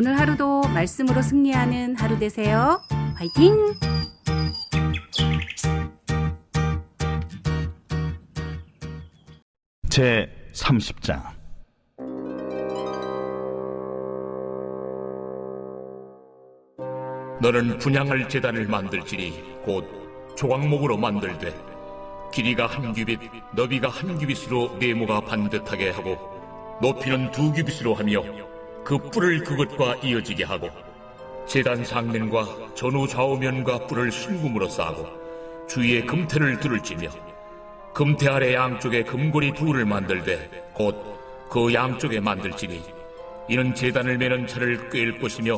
오늘 하루도 말씀으로 승리하는 하루 되세요. 화이팅! 제 30장. 너는 분향할 제단을 만들지니 곧 조각목으로 만들되 길이가 한 규빗, 너비가 한 규빗으로 네모가 반듯하게 하고 높이는 2규빗으로 하며 그 뿔을 그것과 이어지게 하고 제단 상면과 전후 좌우면과 뿔을 순금으로 싸고 주위에 금태를 두를지며 금태 아래 양쪽에 금고리 둘을 만들되 곧 그 양쪽에 만들지니 이는 제단을 매는 차를 꿰일 것이며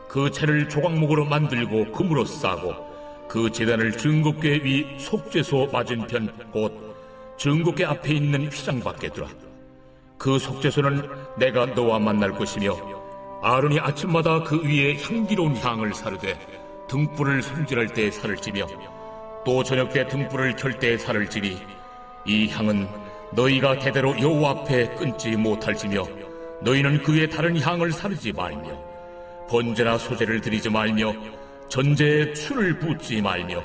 그 차를 조각목으로 만들고 금으로 싸고 그 제단을 증거궤 위 속죄소 맞은편 곧 증거궤 앞에 있는 휘장 밖에 두라. 그 속죄소는 내가 너와 만날 것이며 아론이 아침마다 그 위에 향기로운 향을 사르되 등불을 손질할 때 살을 찌며 또 저녁 때 등불을 켤 때 살을 찌니 이 향은 너희가 대대로 여호와 앞에 끊지 못할지며 너희는 그 위에 다른 향을 사르지 말며 번제나 소제를 드리지 말며 전제에 술을 붓지 말며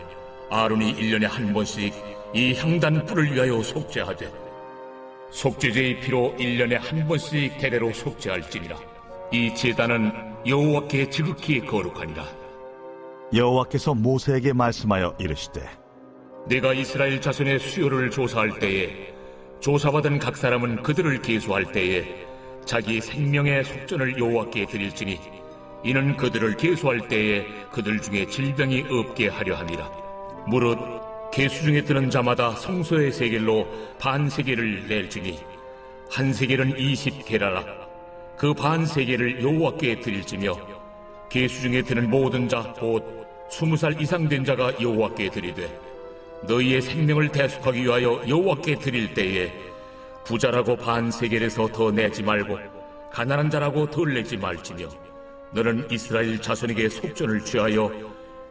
아론이 1년에 한 번씩 이 향단 뿔을 위하여 속죄하되 속죄제의 피로 1년에 한 번씩 대대로 속죄할지니라. 이 제단은 여호와께 지극히 거룩하니라. 여호와께서 모세에게 말씀하여 이르시되 내가 이스라엘 자손의 수요를 조사할 때에 조사받은 각 사람은 그들을 계수할 때에 자기 생명의 속전을 여호와께 드릴지니 이는 그들을 계수할 때에 그들 중에 질병이 없게 하려 함이라. 무릇 계수 중에 드는 자마다 성소의 세겔로 반 세겔을 낼지니 한 세겔은 20게라라. 그 반 세겔을 여호와께 드릴지며 계수 중에 드는 모든 자 곧 20살 이상 된 자가 여호와께 드리되 너희의 생명을 대속하기 위하여 여호와께 드릴 때에 부자라고 반 세겔에서 더 내지 말고 가난한 자라고 덜 내지 말지며 너는 이스라엘 자손에게 속전을 취하여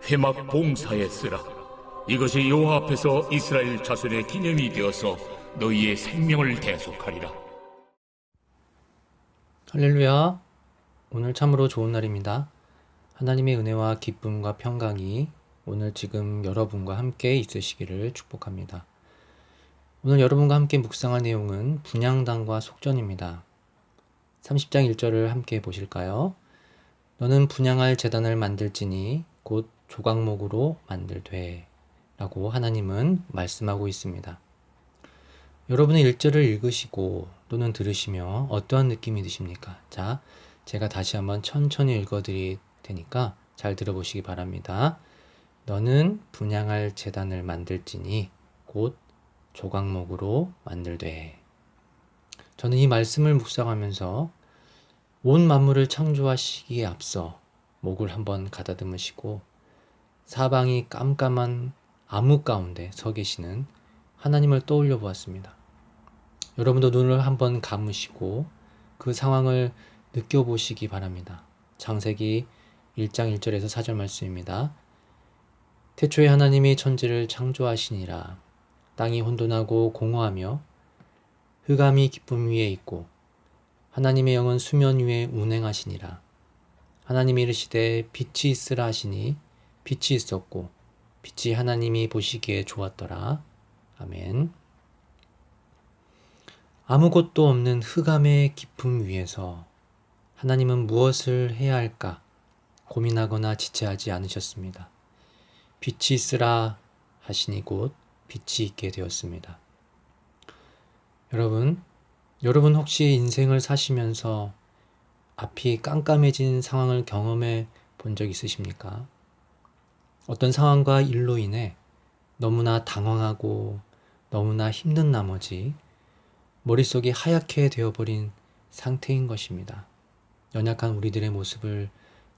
회막 봉사에 쓰라. 이것이 여호와 앞에서 이스라엘 자손의 기념이 되어서 너희의 생명을 대속하리라. 할렐루야. 오늘 참으로 좋은 날입니다. 하나님의 은혜와 기쁨과 평강이 오늘 지금 여러분과 함께 있으시기를 축복합니다. 오늘 여러분과 함께 묵상할 내용은 분향단과 속전입니다. 30장 1절을 함께 보실까요? 너는 분향할 제단을 만들지니 곧 조각목으로 만들되 라고 하나님은 말씀하고 있습니다. 여러분의 1절을 읽으시고 또는 들으시며 어떠한 느낌이 드십니까? 자, 제가 다시 한번 천천히 읽어드릴 테니까 잘 들어보시기 바랍니다. 너는 분향할 제단을 만들지니 곧 조각목으로 만들되. 저는 이 말씀을 묵상하면서 온 만물을 창조하시기에 앞서 목을 한번 가다듬으시고 사방이 깜깜한 암흑 가운데 서 계시는 하나님을 떠올려 보았습니다. 여러분도 눈을 한번 감으시고 그 상황을 느껴보시기 바랍니다. 창세기 1장 1절에서 4절 말씀입니다. 태초에 하나님이 천지를 창조하시니라. 땅이 혼돈하고 공허하며 흑암이 깊음 위에 있고 하나님의 영은 수면 위에 운행하시니라. 하나님이 이르시되 빛이 있으라 하시니 빛이 있었고 빛이 하나님이 보시기에 좋았더라. 아멘. 아무것도 없는 흑암의 깊음 위에서 하나님은 무엇을 해야 할까 고민하거나 지체하지 않으셨습니다. 빛이 있으라 하시니 곧 빛이 있게 되었습니다. 여러분 혹시 인생을 사시면서 앞이 깜깜해진 상황을 경험해 본 적 있으십니까? 어떤 상황과 일로 인해 너무나 당황하고 너무나 힘든 나머지 머릿속이 하얗게 되어버린 상태인 것입니다. 연약한 우리들의 모습을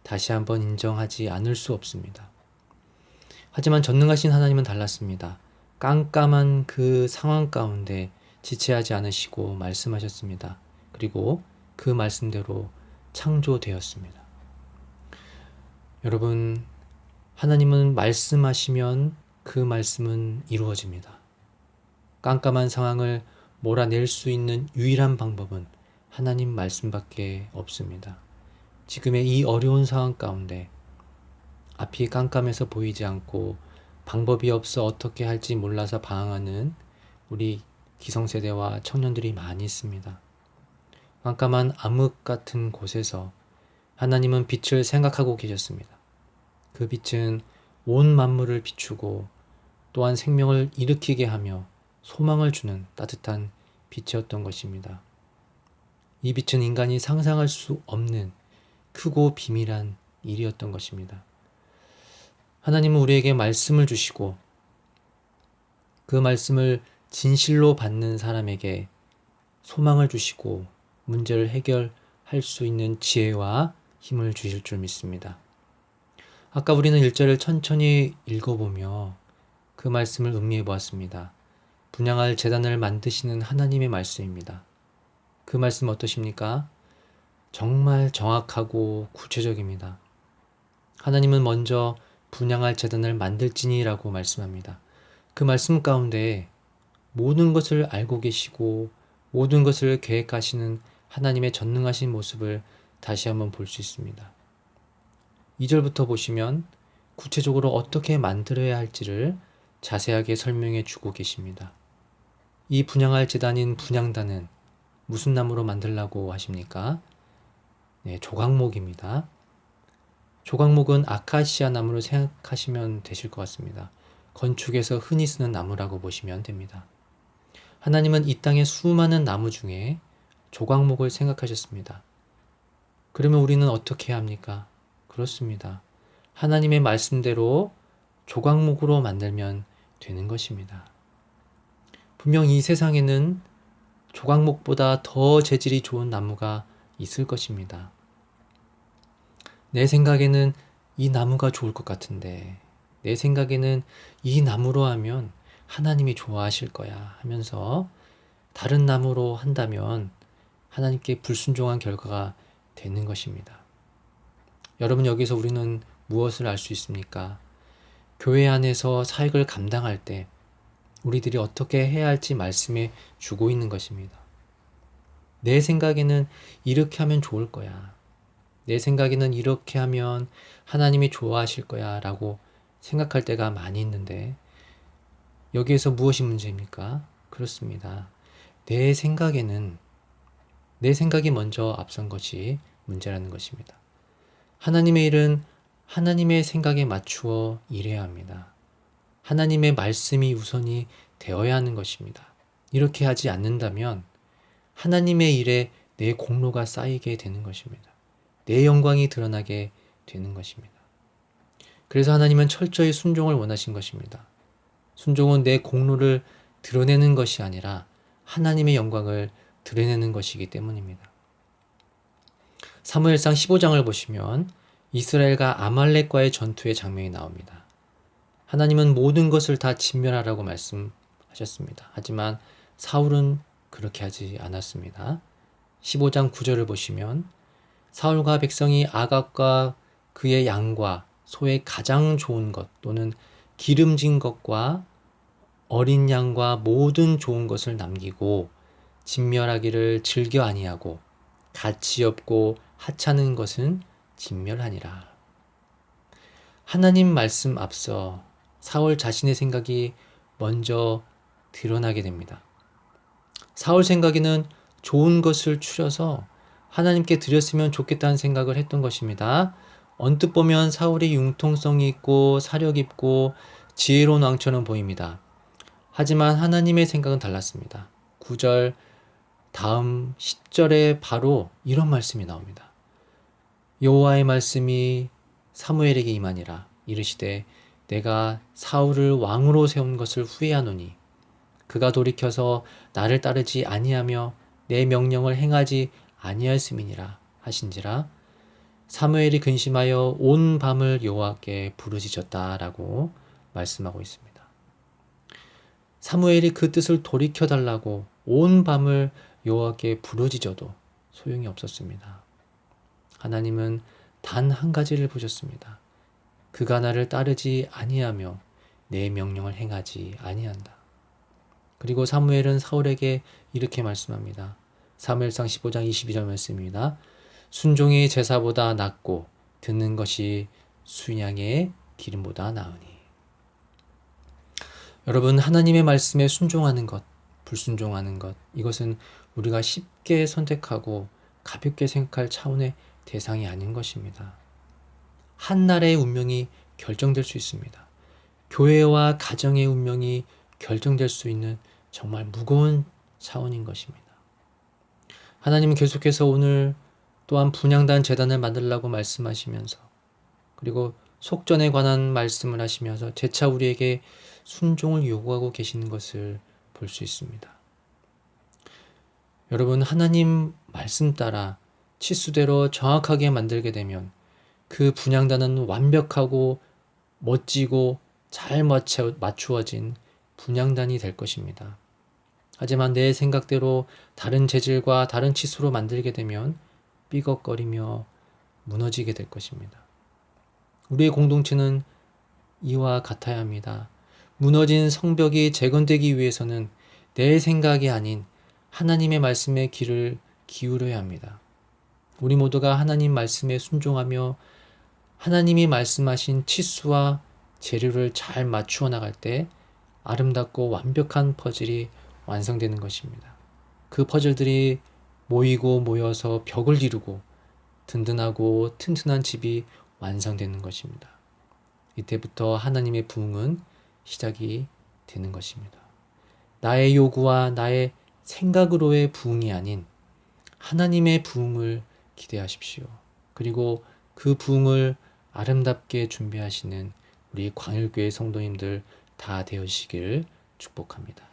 다시 한번 인정하지 않을 수 없습니다. 하지만 전능하신 하나님은 달랐습니다. 깜깜한 그 상황 가운데 지체하지 않으시고 말씀하셨습니다. 그리고 그 말씀대로 창조되었습니다. 여러분, 하나님은 말씀하시면 그 말씀은 이루어집니다. 깜깜한 상황을 몰아낼 수 있는 유일한 방법은 하나님 말씀밖에 없습니다. 지금의 이 어려운 상황 가운데 앞이 깜깜해서 보이지 않고 방법이 없어 어떻게 할지 몰라서 방황하는 우리 기성세대와 청년들이 많이 있습니다. 깜깜한 암흑 같은 곳에서 하나님은 빛을 생각하고 계셨습니다. 그 빛은 온 만물을 비추고 또한 생명을 일으키게 하며 소망을 주는 따뜻한 빛이었던 것입니다. 이 빛은 인간이 상상할 수 없는 크고 비밀한 일이었던 것입니다. 하나님은 우리에게 말씀을 주시고 그 말씀을 진실로 받는 사람에게 소망을 주시고 문제를 해결할 수 있는 지혜와 힘을 주실 줄 믿습니다. 아까 우리는 1절을 천천히 읽어보며 그 말씀을 음미해 보았습니다. 분향할 제단을 만드시는 하나님의 말씀입니다. 그 말씀 어떠십니까? 정말 정확하고 구체적입니다. 하나님은 먼저 분향할 제단을 만들지니라고 말씀합니다. 그 말씀 가운데 모든 것을 알고 계시고 모든 것을 계획하시는 하나님의 전능하신 모습을 다시 한번 볼 수 있습니다. 2절부터 보시면 구체적으로 어떻게 만들어야 할지를 자세하게 설명해 주고 계십니다. 이 분향할 제단인 분향단은 무슨 나무로 만들라고 하십니까? 네, 조각목입니다. 조각목은 아카시아 나무로 생각하시면 되실 것 같습니다. 건축에서 흔히 쓰는 나무라고 보시면 됩니다. 하나님은 이 땅의 수많은 나무 중에 조각목을 생각하셨습니다. 그러면 우리는 어떻게 해야 합니까? 그렇습니다. 하나님의 말씀대로 조각목으로 만들면 되는 것입니다. 분명 이 세상에는 조각목보다 더 재질이 좋은 나무가 있을 것입니다. 내 생각에는 이 나무가 좋을 것 같은데, 내 생각에는 이 나무로 하면 하나님이 좋아하실 거야 하면서 다른 나무로 한다면 하나님께 불순종한 결과가 되는 것입니다. 여러분, 여기서 우리는 무엇을 알 수 있습니까? 교회 안에서 사역을 감당할 때 우리들이 어떻게 해야 할지 말씀해 주고 있는 것입니다. 내 생각에는 이렇게 하면 좋을 거야. 내 생각에는 이렇게 하면 하나님이 좋아하실 거야 라고 생각할 때가 많이 있는데 여기에서 무엇이 문제입니까? 그렇습니다. 내 생각이 먼저 앞선 것이 문제라는 것입니다. 하나님의 일은 하나님의 생각에 맞추어 일해야 합니다. 하나님의 말씀이 우선이 되어야 하는 것입니다. 이렇게 하지 않는다면 하나님의 일에 내 공로가 쌓이게 되는 것입니다. 내 영광이 드러나게 되는 것입니다. 그래서 하나님은 철저히 순종을 원하신 것입니다. 순종은 내 공로를 드러내는 것이 아니라 하나님의 영광을 드러내는 것이기 때문입니다. 사무엘상 15장을 보시면 이스라엘과 아말렉과의 전투의 장면이 나옵니다. 하나님은 모든 것을 다 진멸하라고 말씀하셨습니다. 하지만 사울은 그렇게 하지 않았습니다. 15장 9절을 보시면 사울과 백성이 아각과 그의 양과 소의 가장 좋은 것 또는 기름진 것과 어린 양과 모든 좋은 것을 남기고 진멸하기를 즐겨 아니하고 가치 없고 하찮은 것은 진멸하니라. 하나님 말씀 앞서 사울 자신의 생각이 먼저 드러나게 됩니다. 사울 생각에는 좋은 것을 추려서 하나님께 드렸으면 좋겠다는 생각을 했던 것입니다. 언뜻 보면 사울이 융통성이 있고 사력 있고 지혜로운 왕처럼 보입니다. 하지만 하나님의 생각은 달랐습니다. 9절 다음 10절에 바로 이런 말씀이 나옵니다. 여호와의 말씀이 사무엘에게 임하니라. 이르시되 내가 사울을 왕으로 세운 것을 후회하노니 그가 돌이켜서 나를 따르지 아니하며 내 명령을 행하지 아니하였음이니라 하신지라. 사무엘이 근심하여 온 밤을 여호와께 부르짖었다라고 말씀하고 있습니다. 사무엘이 그 뜻을 돌이켜달라고 온 밤을 여호와께 부르짖어도 소용이 없었습니다. 하나님은 단 한 가지를 보셨습니다. 그가 나를 따르지 아니하며 내 명령을 행하지 아니한다. 그리고 사무엘은 사울에게 이렇게 말씀합니다. 사무엘상 15장 22절 말씀입니다. 순종이 제사보다 낫고 듣는 것이 순양의 기름보다 나으니. 여러분, 하나님의 말씀에 순종하는 것, 불순종하는 것, 이것은 우리가 쉽게 선택하고 가볍게 생각할 차원의 대상이 아닌 것입니다. 한 나라의 운명이 결정될 수 있습니다. 교회와 가정의 운명이 결정될 수 있는 정말 무거운 차원인 것입니다. 하나님은 계속해서 오늘 또한 분향단 제단을 만들라고 말씀하시면서, 그리고 속전에 관한 말씀을 하시면서 재차 우리에게 순종을 요구하고 계시는 것을 볼 수 있습니다. 여러분, 하나님 말씀 따라 치수대로 정확하게 만들게 되면 그 분향단은 완벽하고 멋지고 잘 맞추어진 분향단이 될 것입니다. 하지만 내 생각대로 다른 재질과 다른 치수로 만들게 되면 삐걱거리며 무너지게 될 것입니다. 우리의 공동체는 이와 같아야 합니다. 무너진 성벽이 재건되기 위해서는 내 생각이 아닌 하나님의 말씀에 귀를 기울여야 합니다. 우리 모두가 하나님 말씀에 순종하며 하나님이 말씀하신 치수와 재료를 잘 맞추어 나갈 때 아름답고 완벽한 퍼즐이 완성되는 것입니다. 그 퍼즐들이 모이고 모여서 벽을 이루고 든든하고 튼튼한 집이 완성되는 것입니다. 이때부터 하나님의 부흥은 시작이 되는 것입니다. 나의 요구와 나의 생각으로의 부흥이 아닌 하나님의 부흥을 기대하십시오. 그리고 그 부흥을 아름답게 준비하시는 우리 광일교회 성도님들 다 되어지시길 축복합니다.